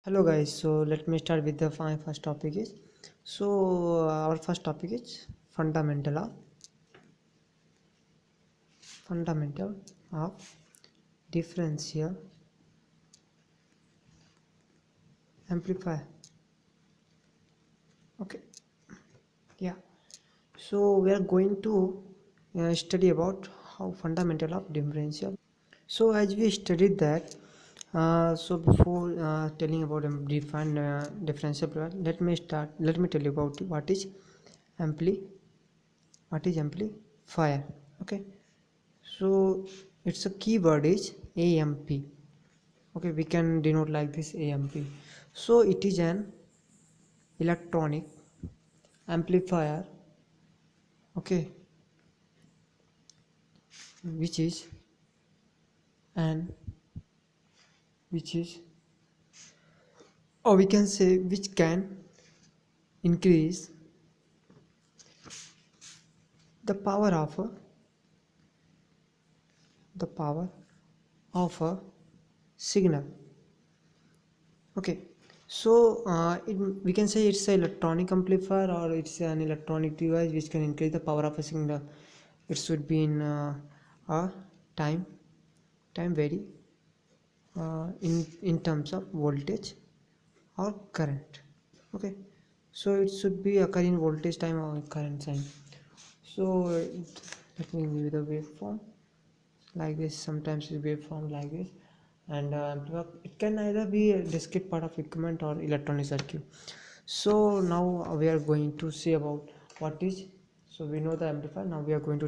Hello guys, so let me start with the first topic is our first topic is fundamental of differential amplifier. Okay, yeah, so we are going to study about how fundamental of differential. So as we studied that, so before telling about define differential amplifier, let me tell you about ampli what is amplifier. Okay, so its a keyword is amp. Okay, we can denote like this amp. So it is an electronic amplifier, okay, which is an which is or we can say which can increase the power of a signal. Okay, so we can say it's an electronic amplifier or it's an electronic device which can increase the power of a signal. It should be in a time vary in terms of voltage or current. Okay, so it should be occur in voltage time or current time. So let me give you the waveform like this. Sometimes it's waveform like this, and it can either be a discrete part of equipment or electronic circuit. So now we are going to see about what is. So we know the amplifier. Now we are going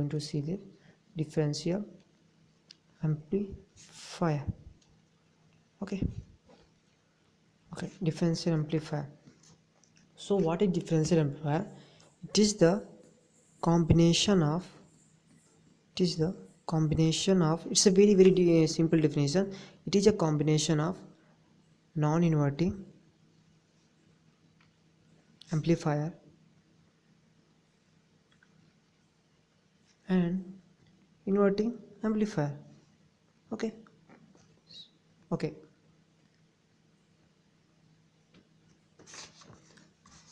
to see the differential amplifier. Okay, differential amplifier. So what is differential amplifier? It is the combination of it's a very simple definition. It is a combination of non-inverting amplifier and inverting amplifier. Okay, okay,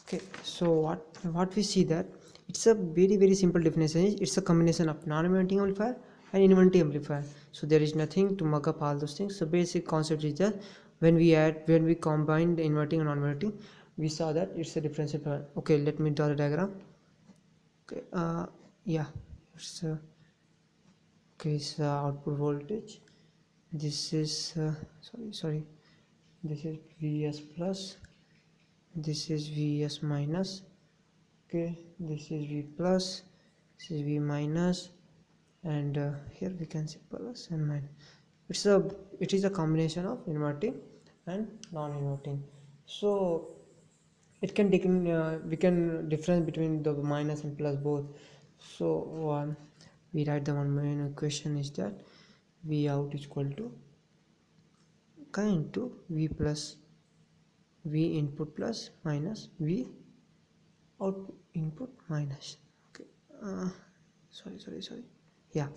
okay. So what we see that it's a very simple definition. It's a combination of non-inverting amplifier and inverting amplifier. So there is nothing to mug up all those things. So basic concept is that when we combine the inverting and non-inverting, we saw that it's a differential amplifier. Okay, let me draw the diagram. Okay, yeah, it's okay, it's output voltage. This is sorry, this is Vs plus, this is Vs minus. Okay, this is V plus, this is V minus, and here we can see plus and minus. It is a combination of inverting and non-inverting. So it can take in, we can difference between the minus and plus both. So we write the one main equation is that V out is equal to K into V plus V input plus minus V output input minus. Okay, sorry, yeah.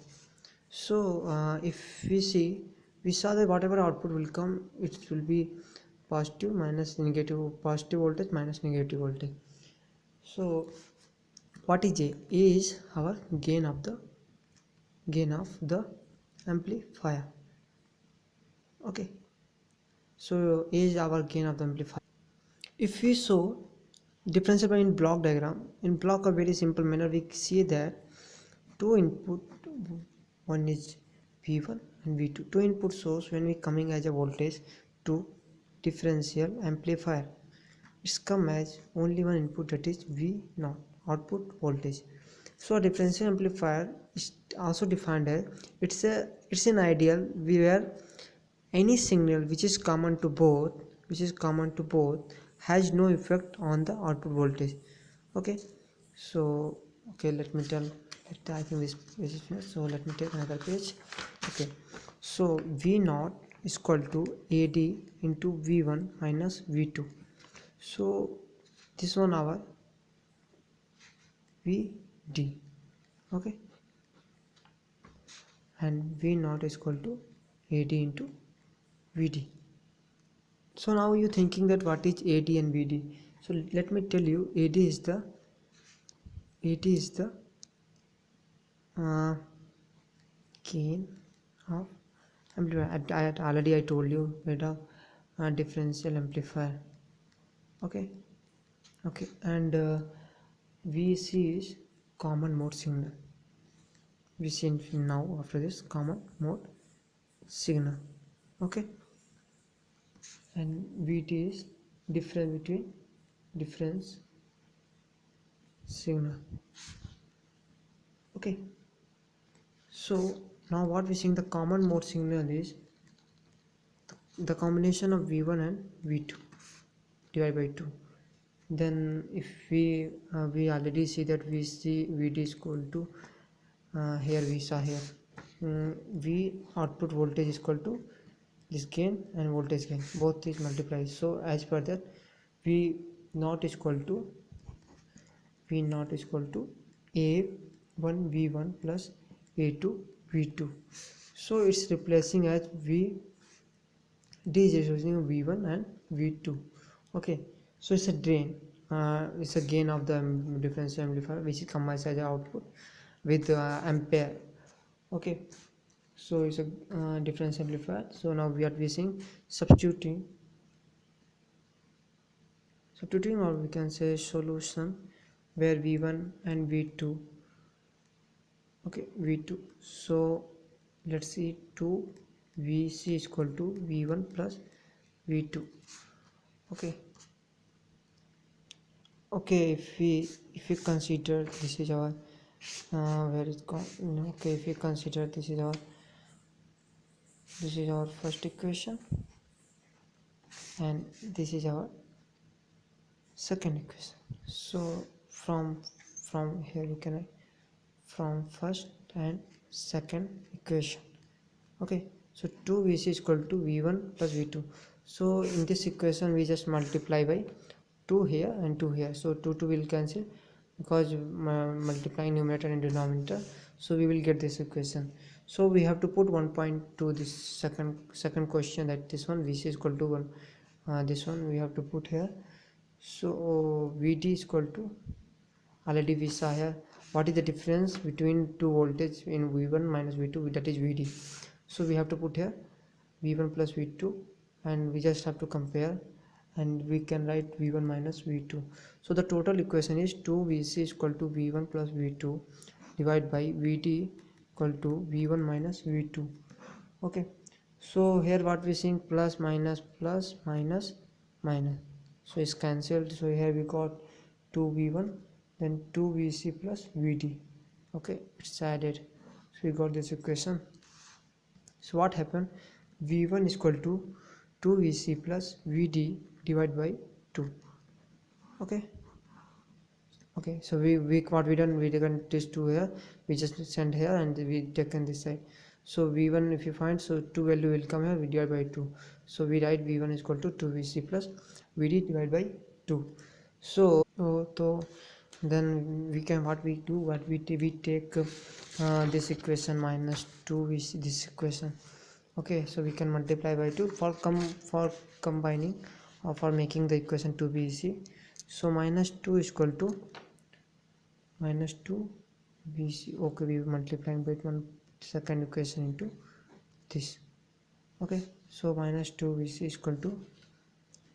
So if we saw that whatever output will come, it will be positive minus negative, positive voltage minus negative voltage. So what is A? A is our gain of the amplifier. Okay, so A is our gain of the amplifier. If we show differential in block diagram, in block a very simple manner, we see that two input, one is V1 and V2. Two input source when we coming as a voltage to differential amplifier, it's come as only one input, that is V0 output voltage. So a differential amplifier is also defined as it's an ideal where any signal which is common to both has no effect on the output voltage. Okay, so okay, let me tell. I think this is finished. So let me take another page. Okay, so V0 is equal to AD into V1 minus V2. So this one our VD. Okay, and V0 is equal to AD into VD. So now you're thinking that what is AD and VD. So let me tell you, AD is the uh, gain of amplifier. I told you beta differential amplifier. Okay, okay, and VC is common mode signal. We see now after this common mode signal. Okay, and VT is difference between difference signal. Okay, so now what we seeing, the common mode signal is the combination of V1 and V2 divided by 2. Then if we already see that we see VD is equal to here we saw here V output voltage is equal to this gain and voltage gain, both is multiplied. So as per that, V naught is equal to A1 V1 plus A2 V2. So it's replacing as V D is using V1 and V2. Okay, so it's a drain, it's a gain of the differential amplifier which is combined as the output with ampere. Okay, so it's a difference amplifier. So now we are using substituting, or we can say solution, where V1 and V2. Okay, V2. So let's see, 2 VC is equal to V1 plus V2. Okay, okay, if we consider this is our where it's gone. Okay, if we consider this is our first equation and this is our second equation. So from here we can write from first and second equation. Okay, so 2 VC is equal to V1 plus V2. So in this equation we just multiply by 2 here and 2 here, so 2 will cancel because multiplying numerator and denominator, so we will get this equation. So we have to put 1 point to this second question, that this one VC is equal to 1, this one we have to put here. So VD is equal to, already we saw here what is the difference between two voltage in V1 minus V2, that is VD. So we have to put here V1 plus V2 and we just have to compare, and we can write V1 minus V2. So the total equation is 2 VC is equal to V1 plus V2 divided by VD equal to V1 minus V2. Okay, so here what we seeing, plus minus minus, so it's cancelled. So here we got 2V1 then 2VC plus VD. Okay, it's added, so we got this equation. So what happened, V1 is equal to 2VC plus VD divided by 2. Okay, okay, so we what we done, we taken this 2 here, we just send here and we taken this side. So V1 if you find, so 2 value will come here, we divide by 2. So we write V1 is equal to 2VC plus VD divided by 2. So then we can, what we do, we take this equation minus 2 VC, this equation. Okay, so we can multiply by 2 for combining or for making the equation 2 VC. So minus 2 is equal to minus 2 VC. Okay, we multiplying by one second equation into this. Okay, so minus 2 VC is equal to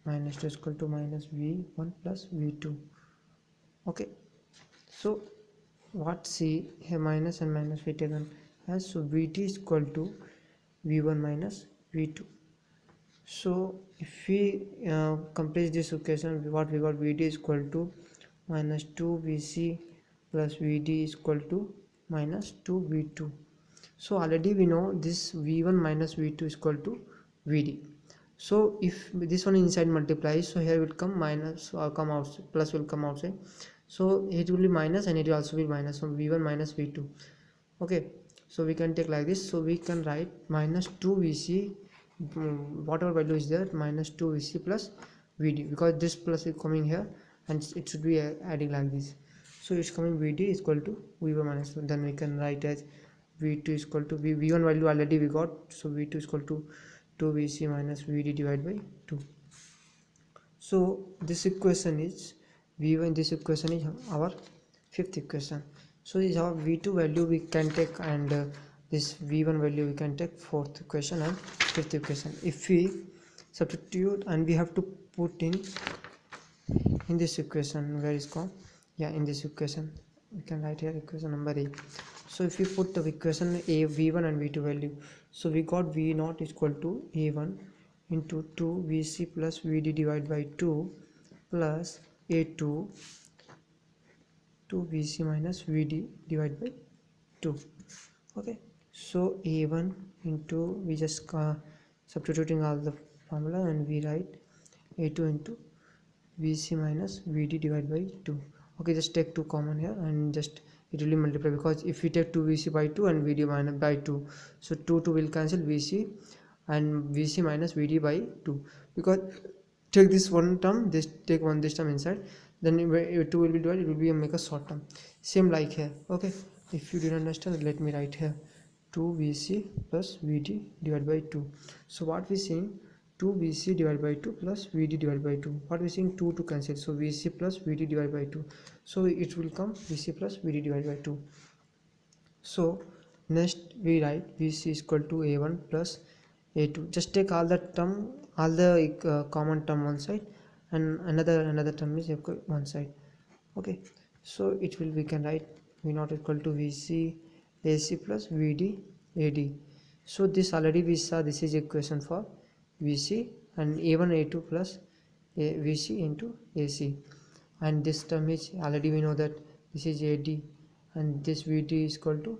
minus 2 is equal to minus V1 plus V2. Okay, so what, see here minus and minus we taken as, so VT is equal to V1 minus V2. So if we complete this equation, what we got, VD is equal to minus 2 VC plus VD is equal to minus 2 V2. So already we know this V1 minus V2 is equal to VD. So if this one inside multiplies, so here will come minus or come out, plus will come outside. So it will be minus and it will also be minus, so V1 minus V2. Okay, so we can take like this. So we can write minus 2 VC, whatever value is there, minus 2 VC plus VD, because this plus is coming here and it should be adding like this. So it's coming VD is equal to V1 minus 2. Then we can write as V2 is equal to V1 value already we got, so V2 is equal to 2 VC minus VD divided by 2. So this equation is v1, this equation is our fifth equation. So this is our v2 value we can take, and this v1 value we can take fourth equation and fifth equation. If we substitute, and we have to put in this equation, where is come, yeah, in this equation we can write here equation number a. So if we put the equation a, v1 and v2 value, so we got v naught is equal to a1 into 2 vc plus vd divided by 2 plus a2 2 vc minus vd divided by 2. Okay, so a1 into, we just substituting all the formula, and we write a2 into vc minus vd divided by 2. Okay, just take 2 common here, and just it will be multiply, because if we take 2 vc by 2 and vd minus by 2, so 2 will cancel vc, and vc minus vd by 2, because take this one term, this take one this term inside, then 2 will be divided, it will be make a short term. Same like here. Okay, if you didn't understand, let me write here 2 vc plus vd divided by 2. So what we seeing, 2 vc divided by 2 plus vd divided by 2, what we seeing, 2 to cancel, so vc plus vd divided by 2, so it will come vc plus vd divided by 2. So next we write vc is equal to a1 plus a2. Just take all the term, all the common term one side, and another term is equal one side. Okay, so it will, we can write v naught equal to vc ac plus vd ad. So this already we saw, this is equation for vc, and a1 a2 plus vc into ac, and this term is already we know that this is ad, and this vd is equal to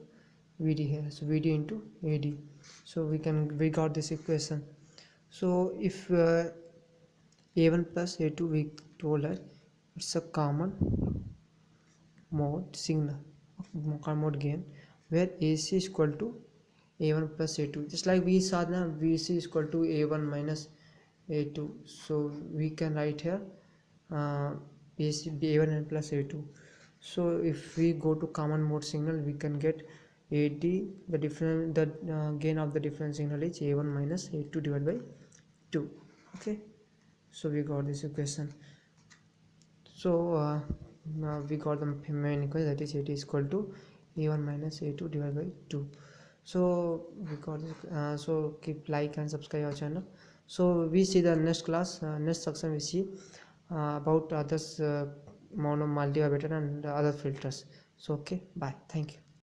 vd here, so vd into ad. So we got this equation. So if a1 plus a2, we told that it's a common mode signal, common mode gain, where ac is equal to a1 plus a2, just like we saw now, vc is equal to a1 minus a2, so we can write here AC, a1 and plus a2. So if we go to common mode signal, we can get ad, the different, the gain of the different signal is a1 minus a2 divided by 2. Okay, so we got this equation. So now we got the main equation, that is it is equal to a1 minus a2 divided by 2. So we got this, so keep like and subscribe our channel. So we see the next class, next section we see about others, mono, multi, and other filters. So okay, bye, thank you.